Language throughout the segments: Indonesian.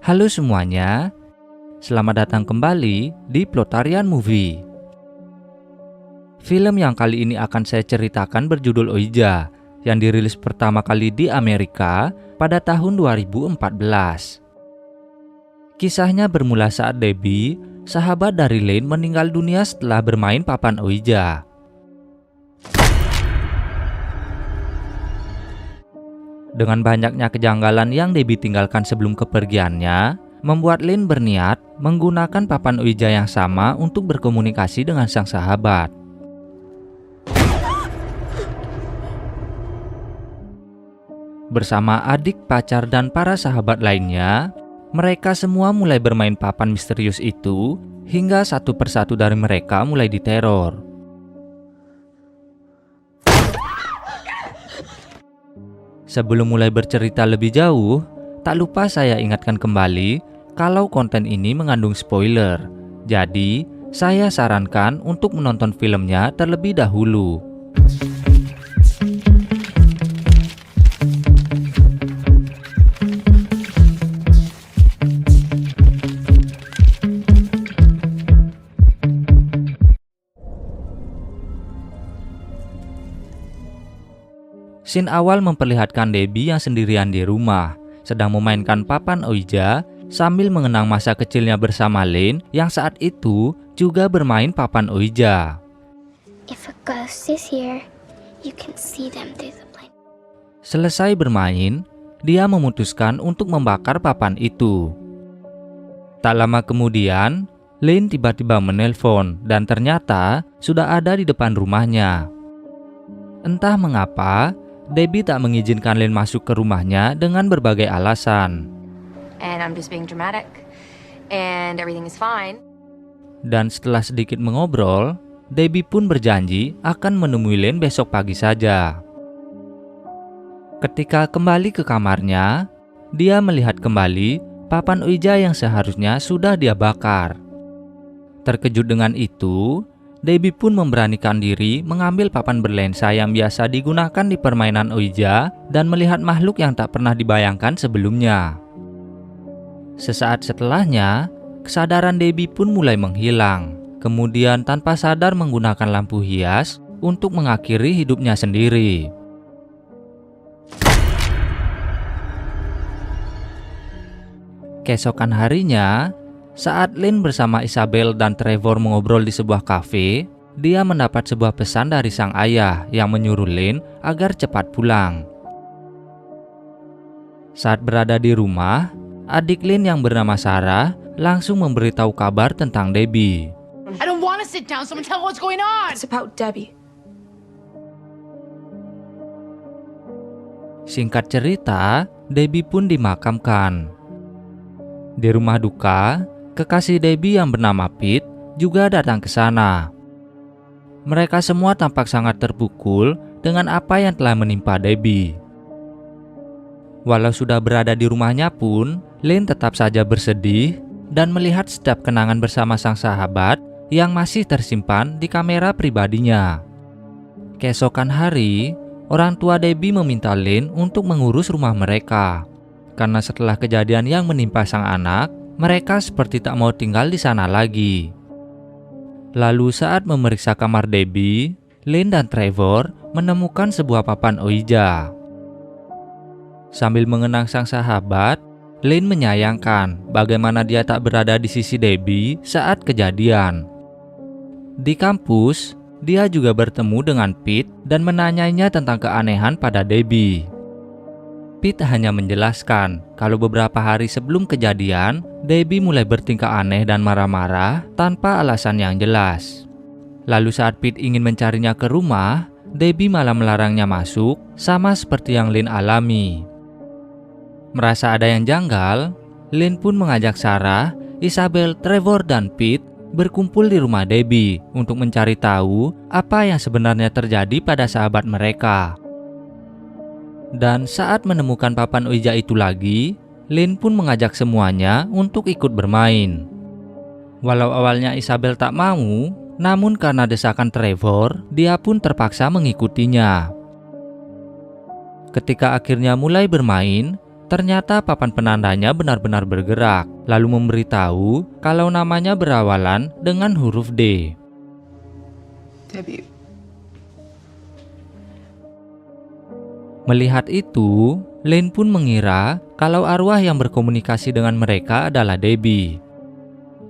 Halo semuanya, selamat datang kembali di Plotarian Movie. Film yang kali ini akan saya ceritakan berjudul Ouija, yang dirilis pertama kali di Amerika pada tahun 2014. Kisahnya bermula saat Debbie, sahabat dari Lane, meninggal dunia setelah bermain papan Ouija. Dengan banyaknya kejanggalan yang Debbie tinggalkan sebelum kepergiannya, membuat Lane berniat menggunakan papan Ouija yang sama untuk berkomunikasi dengan sang sahabat. Bersama adik, pacar, dan para sahabat lainnya, mereka semua mulai bermain papan misterius itu hingga satu persatu dari mereka mulai diteror. Sebelum mulai bercerita lebih jauh, tak lupa saya ingatkan kembali kalau konten ini mengandung spoiler. Jadi, saya sarankan untuk menonton filmnya terlebih dahulu. Scene awal memperlihatkan Debbie yang sendirian di rumah, sedang memainkan papan Ouija sambil mengenang masa kecilnya bersama Lane yang saat itu juga bermain papan Ouija. If a ghost is here, you can see them through the blind. Selesai bermain, dia memutuskan untuk membakar papan itu. Tak lama kemudian, Lane tiba-tiba menelpon dan ternyata sudah ada di depan rumahnya. Entah mengapa, Debbie tak mengizinkan Lane masuk ke rumahnya dengan berbagai alasan. And I'm just being dramatic, and everything is fine. Dan setelah sedikit mengobrol, Debbie pun berjanji akan menemui Lane besok pagi saja. Ketika kembali ke kamarnya, dia melihat kembali papan Ouija yang seharusnya sudah dia bakar. Terkejut dengan itu, Debbie pun memberanikan diri mengambil papan berlensa yang biasa digunakan di permainan Ouija dan melihat makhluk yang tak pernah dibayangkan sebelumnya. Sesaat setelahnya, kesadaran Debbie pun mulai menghilang. Kemudian tanpa sadar menggunakan lampu hias untuk mengakhiri hidupnya sendiri. Keesokan harinya, saat Lane bersama Isabel dan Trevor mengobrol di sebuah kafe, dia mendapat sebuah pesan dari sang ayah yang menyuruh Lane agar cepat pulang. Saat berada di rumah, adik Lane yang bernama Sarah langsung memberitahu kabar tentang Debbie. I don't want to sit down. Someone tell me what's going on. It's about Debbie. Singkat cerita, Debbie pun dimakamkan. Di rumah duka, kekasih Debbie yang bernama Pete juga datang ke sana. Mereka semua tampak sangat terpukul dengan apa yang telah menimpa Debbie. Walau sudah berada di rumahnya pun, Lane tetap saja bersedih dan melihat setiap kenangan bersama sang sahabat yang masih tersimpan di kamera pribadinya. Keesokan hari, orang tua Debbie meminta Lane untuk mengurus rumah mereka. Karena setelah kejadian yang menimpa sang anak, mereka seperti tak mau tinggal di sana lagi. Lalu saat memeriksa kamar Debbie, Lane dan Trevor menemukan sebuah papan Ouija. Sambil mengenang sang sahabat, Lane menyayangkan bagaimana dia tak berada di sisi Debbie saat kejadian. Di kampus, dia juga bertemu dengan Pete dan menanyainya tentang keanehan pada Debbie. Pete hanya menjelaskan kalau beberapa hari sebelum kejadian, Debbie mulai bertingkah aneh dan marah-marah tanpa alasan yang jelas. Lalu saat Pete ingin mencarinya ke rumah, Debbie malah melarangnya masuk, sama seperti yang Lane alami. Merasa ada yang janggal, Lane pun mengajak Sarah, Isabel, Trevor, dan Pete berkumpul di rumah Debbie untuk mencari tahu apa yang sebenarnya terjadi pada sahabat mereka. Dan saat menemukan papan Ouija itu lagi, Lane pun mengajak semuanya untuk ikut bermain. Walau awalnya Isabel tak mau, namun karena desakan Trevor, dia pun terpaksa mengikutinya. Ketika akhirnya mulai bermain, ternyata papan penandanya benar-benar bergerak, lalu memberitahu kalau namanya berawalan dengan huruf D. Debbie. Melihat itu, Lane pun mengira kalau arwah yang berkomunikasi dengan mereka adalah Debbie.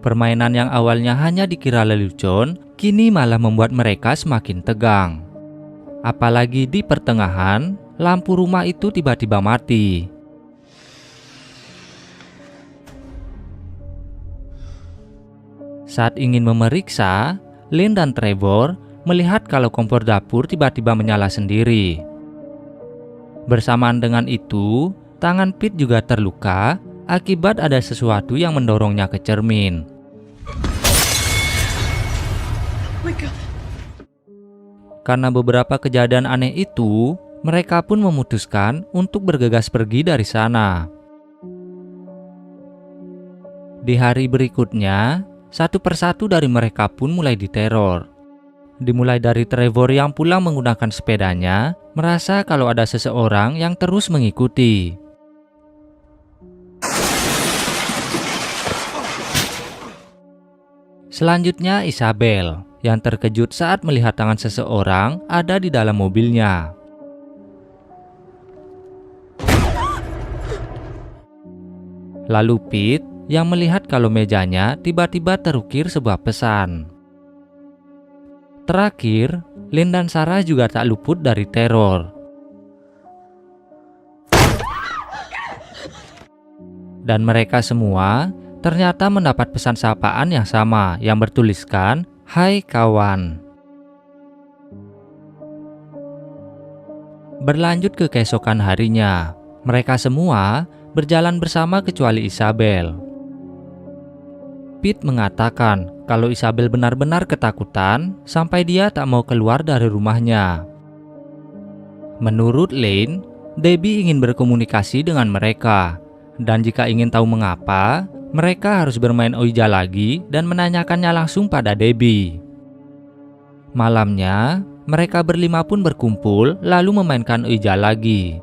Permainan yang awalnya hanya dikira lelucon, kini malah membuat mereka semakin tegang. Apalagi di pertengahan, lampu rumah itu tiba-tiba mati. Saat ingin memeriksa, Lane dan Trevor melihat kalau kompor dapur tiba-tiba menyala sendiri. Bersamaan dengan itu, tangan Pete juga terluka akibat ada sesuatu yang mendorongnya ke cermin. Oh my God. Karena beberapa kejadian aneh itu, mereka pun memutuskan untuk bergegas pergi dari sana. Di hari berikutnya, satu persatu dari mereka pun mulai diteror. Dimulai dari Trevor yang pulang menggunakan sepedanya, merasa kalau ada seseorang yang terus mengikuti. Selanjutnya Isabel, yang terkejut saat melihat tangan seseorang ada di dalam mobilnya. Lalu Pete, yang melihat kalau mejanya tiba-tiba terukir sebuah pesan. Terakhir, Lane dan Sarah juga tak luput dari teror. Dan mereka semua ternyata mendapat pesan sapaan yang sama yang bertuliskan, "Hai kawan." Berlanjut ke keesokan harinya, mereka semua berjalan bersama kecuali Isabel. Pete mengatakan kalau Isabel benar-benar ketakutan sampai dia tak mau keluar dari rumahnya. Menurut Lane, Debbie ingin berkomunikasi dengan mereka, dan jika ingin tahu mengapa, mereka harus bermain Ouija lagi dan menanyakannya langsung pada Debbie. Malamnya, mereka berlima pun berkumpul lalu memainkan Ouija lagi.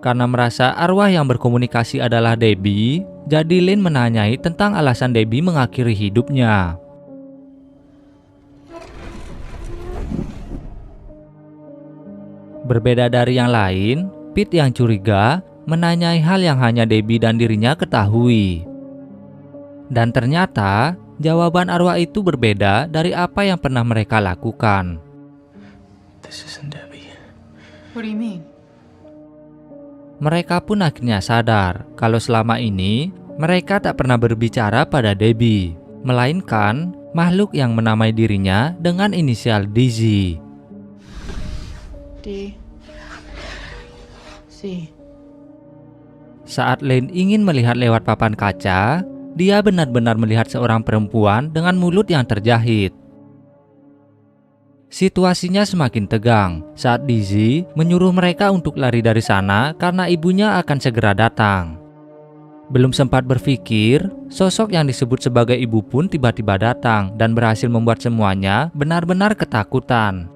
Karena merasa arwah yang berkomunikasi adalah Debbie, jadi Lane menanyai tentang alasan Debbie mengakhiri hidupnya. Berbeda dari yang lain, Pete yang curiga menanyai hal yang hanya Debbie dan dirinya ketahui. Dan ternyata, jawaban arwah itu berbeda dari apa yang pernah mereka lakukan. This isn't Debbie. What do you mean? Mereka pun akhirnya sadar kalau selama ini mereka tak pernah berbicara pada Debbie, melainkan makhluk yang menamai dirinya dengan inisial DZ. D. C. Saat Lane ingin melihat lewat papan kaca, dia benar-benar melihat seorang perempuan dengan mulut yang terjahit. Situasinya semakin tegang saat Dizzy menyuruh mereka untuk lari dari sana karena ibunya akan segera datang. Belum sempat berpikir, sosok yang disebut sebagai ibu pun tiba-tiba datang dan berhasil membuat semuanya benar-benar ketakutan.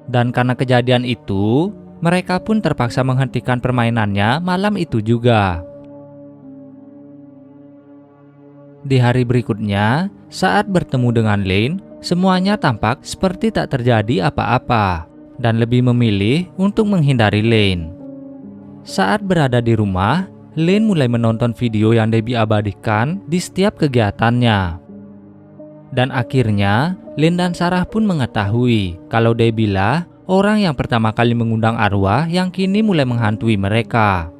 Dan karena kejadian itu, mereka pun terpaksa menghentikan permainannya malam itu juga. Di hari berikutnya, saat bertemu dengan Lane, semuanya tampak seperti tak terjadi apa-apa dan lebih memilih untuk menghindari Lane. Saat berada di rumah, Lane mulai menonton video yang Debbie abadikan di setiap kegiatannya. Dan akhirnya, Lane dan Sarah pun mengetahui kalau Debbie lah orang yang pertama kali mengundang arwah yang kini mulai menghantui mereka.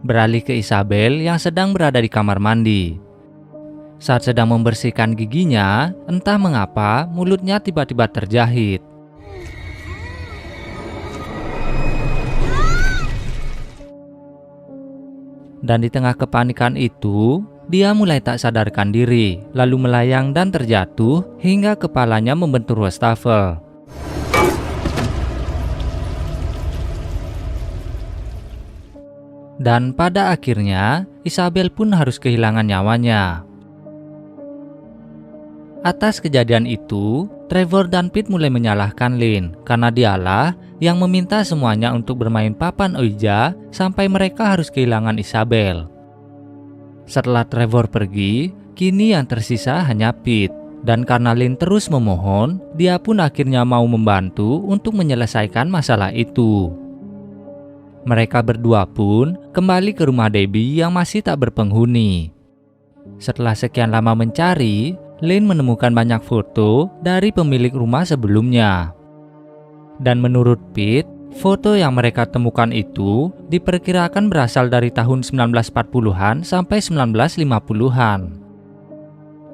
Beralih ke Isabel yang sedang berada di kamar mandi. Saat sedang membersihkan giginya, entah mengapa mulutnya tiba-tiba terjahit. Dan di tengah kepanikan itu, dia mulai tak sadarkan diri, lalu melayang dan terjatuh hingga kepalanya membentur wastafel. Dan pada akhirnya, Isabel pun harus kehilangan nyawanya. Atas kejadian itu, Trevor dan Pete mulai menyalahkan Lynn karena dialah yang meminta semuanya untuk bermain papan Ouija sampai mereka harus kehilangan Isabel. Setelah Trevor pergi, kini yang tersisa hanya Pete. Dan karena Lynn terus memohon, dia pun akhirnya mau membantu untuk menyelesaikan masalah itu. Mereka berdua pun kembali ke rumah Debbie yang masih tak berpenghuni. Setelah sekian lama mencari, Lynn menemukan banyak foto dari pemilik rumah sebelumnya. Dan menurut Pete, foto yang mereka temukan itu diperkirakan berasal dari tahun 1940-an sampai 1950-an.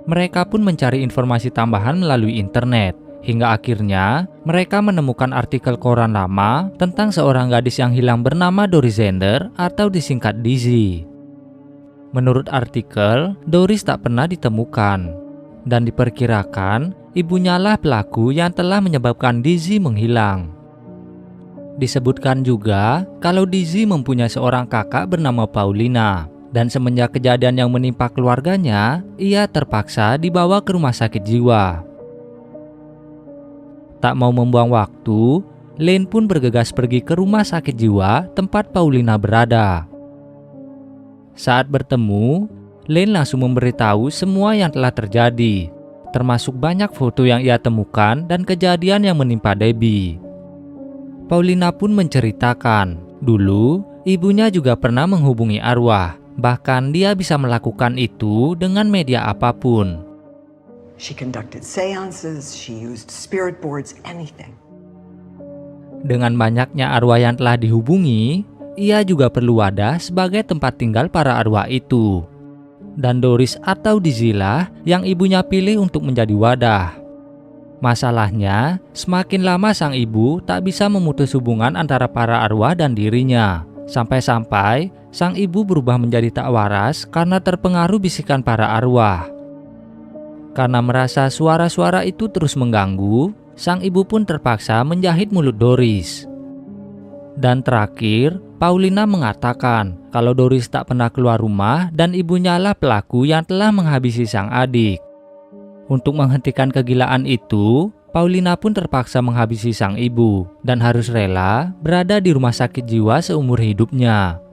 Mereka pun mencari informasi tambahan melalui internet, hingga akhirnya mereka menemukan artikel koran lama tentang seorang gadis yang hilang bernama Doris Zander atau disingkat Dizzy. Menurut artikel, Doris tak pernah ditemukan, dan diperkirakan ibunya lah pelaku yang telah menyebabkan Dizzy menghilang. Disebutkan juga kalau Dizzy mempunyai seorang kakak bernama Paulina. Dan semenjak kejadian yang menimpa keluarganya, ia terpaksa dibawa ke rumah sakit jiwa. Tak mau membuang waktu, Lynn pun bergegas pergi ke rumah sakit jiwa tempat Paulina berada. Saat bertemu, Lynn langsung memberitahu semua yang telah terjadi, termasuk banyak foto yang ia temukan dan kejadian yang menimpa Debbie. Paulina pun menceritakan, dulu ibunya juga pernah menghubungi arwah. Bahkan dia bisa melakukan itu dengan media apapun. She conducted seances, she used spirit boards, anything. Dengan banyaknya arwah yang telah dihubungi, ia juga perlu wadah sebagai tempat tinggal para arwah itu. Dan Doris atau Dizzy lah yang ibunya pilih untuk menjadi wadah. Masalahnya, semakin lama sang ibu tak bisa memutus hubungan antara para arwah dan dirinya. Sampai-sampai sang ibu berubah menjadi tak waras karena terpengaruh bisikan para arwah. Karena merasa suara-suara itu terus mengganggu, sang ibu pun terpaksa menjahit mulut Doris. Dan terakhir, Paulina mengatakan kalau Doris tak pernah keluar rumah dan ibunya lah pelaku yang telah menghabisi sang adik. Untuk menghentikan kegilaan itu, Paulina pun terpaksa menghabisi sang ibu dan harus rela berada di rumah sakit jiwa seumur hidupnya.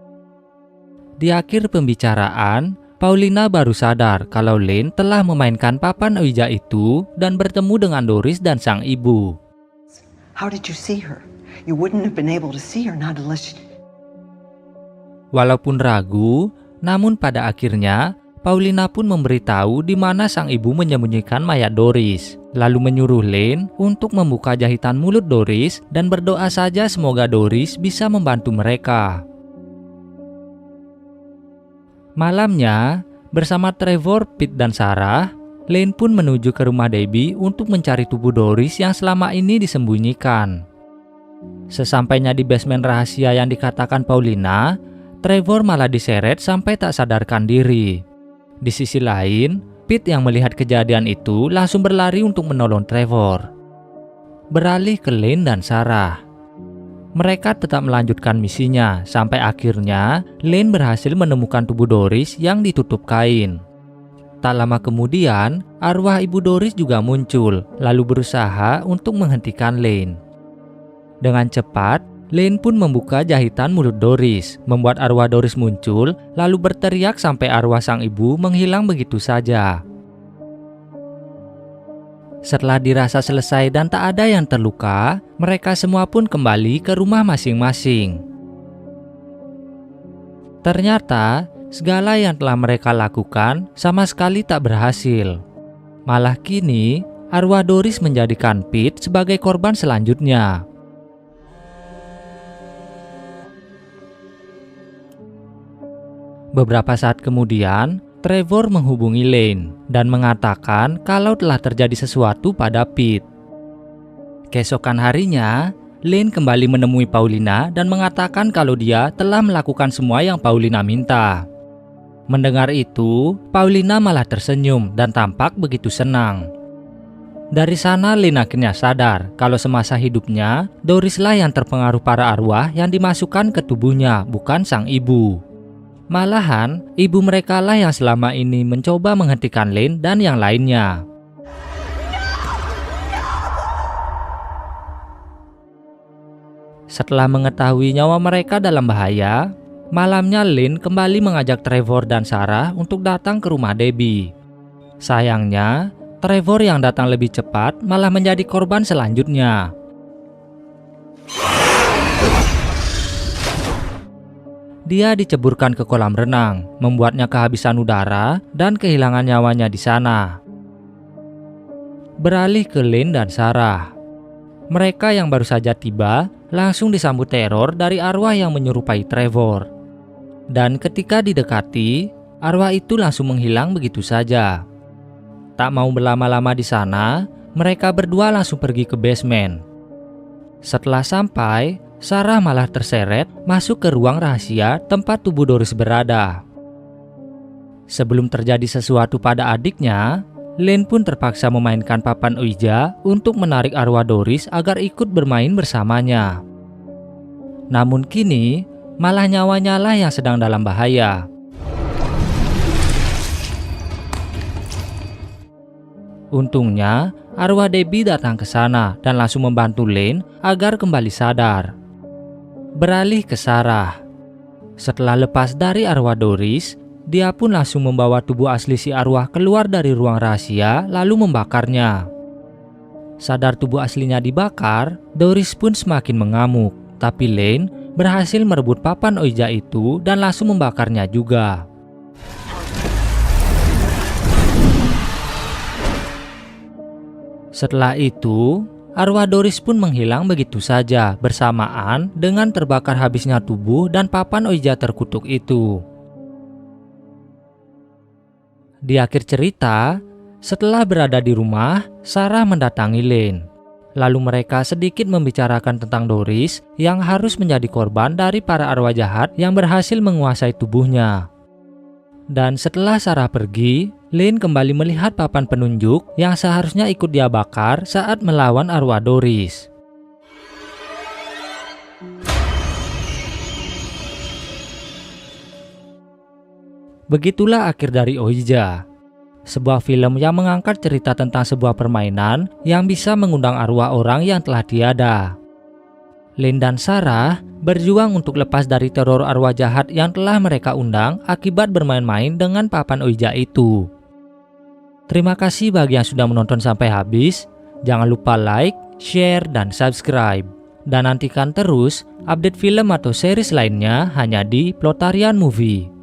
Di akhir pembicaraan, Paulina baru sadar kalau Lynn telah memainkan papan Ouija itu dan bertemu dengan Doris dan sang ibu. How did you see her? You wouldn't have been able to see her not unless Walaupun ragu, namun pada akhirnya Paulina pun memberitahu di mana sang ibu menyembunyikan mayat Doris, lalu menyuruh Lynn untuk membuka jahitan mulut Doris dan berdoa saja semoga Doris bisa membantu mereka. Malamnya, bersama Trevor, Pete, dan Sarah, Lynn pun menuju ke rumah Debbie untuk mencari tubuh Doris yang selama ini disembunyikan. Sesampainya di basement rahasia yang dikatakan Paulina, Trevor malah diseret sampai tak sadarkan diri. Di sisi lain, Pete yang melihat kejadian itu langsung berlari untuk menolong Trevor. Beralih ke Lynn dan Sarah. Mereka tetap melanjutkan misinya sampai akhirnya Lynn berhasil menemukan tubuh Doris yang ditutup kain. Tak lama kemudian, arwah ibu Doris juga muncul lalu berusaha untuk menghentikan Lynn. Dengan cepat, Lynn pun membuka jahitan mulut Doris, membuat arwah Doris muncul, lalu berteriak sampai arwah sang ibu menghilang begitu saja. Setelah dirasa selesai dan tak ada yang terluka, mereka semua pun kembali ke rumah masing-masing. Ternyata, segala yang telah mereka lakukan sama sekali tak berhasil. Malah kini, arwah Doris menjadikan Pete sebagai korban selanjutnya. Beberapa saat kemudian, Trevor menghubungi Lynn dan mengatakan kalau telah terjadi sesuatu pada Pete. Keesokan harinya, Lynn kembali menemui Paulina dan mengatakan kalau dia telah melakukan semua yang Paulina minta. Mendengar itu, Paulina malah tersenyum dan tampak begitu senang. Dari sana Lynn akhirnya sadar kalau semasa hidupnya, Dorislah yang terpengaruh para arwah yang dimasukkan ke tubuhnya, bukan sang ibu. Malahan, ibu mereka lah yang selama ini mencoba menghentikan Lynn dan yang lainnya. Setelah mengetahui nyawa mereka dalam bahaya, malamnya Lynn kembali mengajak Trevor dan Sarah untuk datang ke rumah Debbie. Sayangnya, Trevor yang datang lebih cepat malah menjadi korban selanjutnya. Dia diceburkan ke kolam renang, membuatnya kehabisan udara dan kehilangan nyawanya di sana. Beralih ke Lynn dan Sarah. Mereka yang baru saja tiba langsung disambut teror dari arwah yang menyerupai Trevor. Dan ketika didekati, arwah itu langsung menghilang begitu saja. Tak mau berlama-lama di sana, mereka berdua langsung pergi ke basement. Setelah sampai, Sarah malah terseret masuk ke ruang rahasia tempat tubuh Doris berada. Sebelum terjadi sesuatu pada adiknya, Lynn pun terpaksa memainkan papan Ouija untuk menarik arwah Doris agar ikut bermain bersamanya. Namun kini, malah nyawanya lah yang sedang dalam bahaya. Untungnya, arwah Debbie datang ke sana dan langsung membantu Lynn agar kembali sadar. Beralih ke Sarah. Setelah lepas dari arwah Doris, dia pun langsung membawa tubuh asli si arwah keluar dari ruang rahasia lalu membakarnya. Sadar tubuh aslinya dibakar, Doris pun semakin mengamuk, tapi Lynn berhasil merebut papan Ouija itu dan langsung membakarnya juga. Setelah itu, arwah Doris pun menghilang begitu saja bersamaan dengan terbakar habisnya tubuh dan papan Ouija terkutuk itu. Di akhir cerita, setelah berada di rumah, Sarah mendatangi Lynn. Lalu mereka sedikit membicarakan tentang Doris yang harus menjadi korban dari para arwah jahat yang berhasil menguasai tubuhnya. Dan setelah Sarah pergi, Lynn kembali melihat papan penunjuk yang seharusnya ikut dia bakar saat melawan arwah Doris. Begitulah akhir dari Ouija, sebuah film yang mengangkat cerita tentang sebuah permainan yang bisa mengundang arwah orang yang telah tiada. Lynn dan Sarah berjuang untuk lepas dari teror arwah jahat yang telah mereka undang akibat bermain-main dengan papan Ouija itu. Terima kasih bagi yang sudah menonton sampai habis. Jangan lupa like, share, dan subscribe. Dan nantikan terus update film atau series lainnya hanya di Plotarian Movie.